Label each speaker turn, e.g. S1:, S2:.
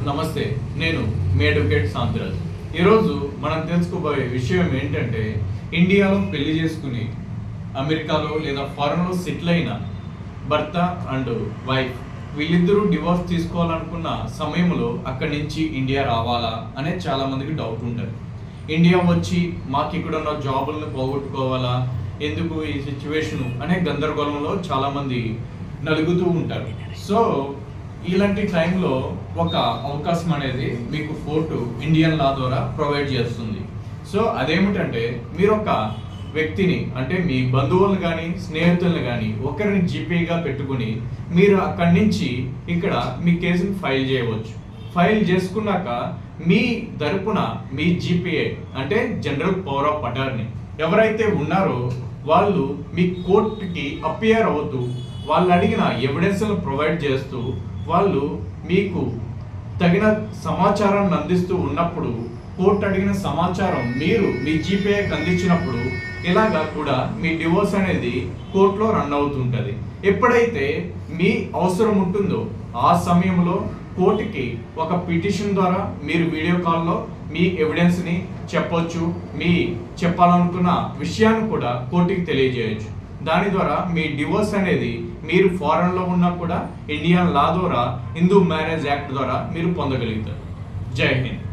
S1: నమస్తే, నేను మీ అడ్వకేట్ శాంతిరాజ్. ఈరోజు మనం తెలుసుకోబోయే విషయం ఏంటంటే, ఇండియాలో పెళ్లి చేసుకుని అమెరికాలో లేదా ఫారెన్లో సెటిల్ అయిన భర్త అండ్ వైఫ్ వీళ్ళిద్దరూ డివోర్స్ తీసుకోవాలనుకున్న సమయంలో అక్కడి నుంచి ఇండియా రావాలా అనేది చాలామందికి డౌట్ ఉంటుంది. ఇండియా వచ్చి మాకు ఇక్కడ ఉన్న జాబులను పోగొట్టుకోవాలా, ఎందుకు ఈ సిచ్యువేషను అనే గందరగోళంలో చాలామంది నలుగుతూ ఉంటారు. సో ఇలాంటి టైంలో ఒక అవకాశం అనేది మీకు కోర్టు ఇండియన్ లా ద్వారా ప్రొవైడ్ చేస్తుంది. సో అదేమిటంటే, మీరు ఒక వ్యక్తిని అంటే మీ బంధువులను కానీ స్నేహితులను కానీ ఒకరిని జీపీగా పెట్టుకుని మీరు అక్కడి నుంచి ఇక్కడ మీ కేసుని ఫైల్ చేయవచ్చు. ఫైల్ చేసుకున్నాక మీ తరపున మీ జీపీఏ అంటే జనరల్ పవర్ ఆఫ్ అటార్నీ ఎవరైతే ఉన్నారో వాళ్ళు మీ కోర్టుకి అపియర్ అవుతూ వాళ్ళు అడిగిన ఎవిడెన్స్లను ప్రొవైడ్ చేస్తూ వాళ్ళు మీకు తగిన సమాచారాన్ని అందిస్తూ ఉన్నప్పుడు, కోర్టు అడిగిన సమాచారం మీరు మీ జీపీఐకి అందించినప్పుడు ఇలాగా కూడా మీ డివోర్స్ అనేది కోర్టులో రన్ అవుతుంటుంది. ఎప్పుడైతే మీ అవసరం ఉంటుందో ఆ సమయంలో కోర్టుకి ఒక పిటిషన్ ద్వారా మీరు వీడియో కాల్లో మీ ఎవిడెన్స్ని చెప్పొచ్చు, మీ చెప్పాలనుకున్న విషయాన్ని కూడా కోర్టుకి తెలియజేయచ్చు. దాని ద్వారా మీ డివోర్స్ అనేది మీరు ఫారెన్లో ఉన్నా కూడా ఇండియన్ లా ద్వారా హిందూ మ్యారేజ్ యాక్ట్ ద్వారా మీరు పొందగలుగుతారు. జై హింద్.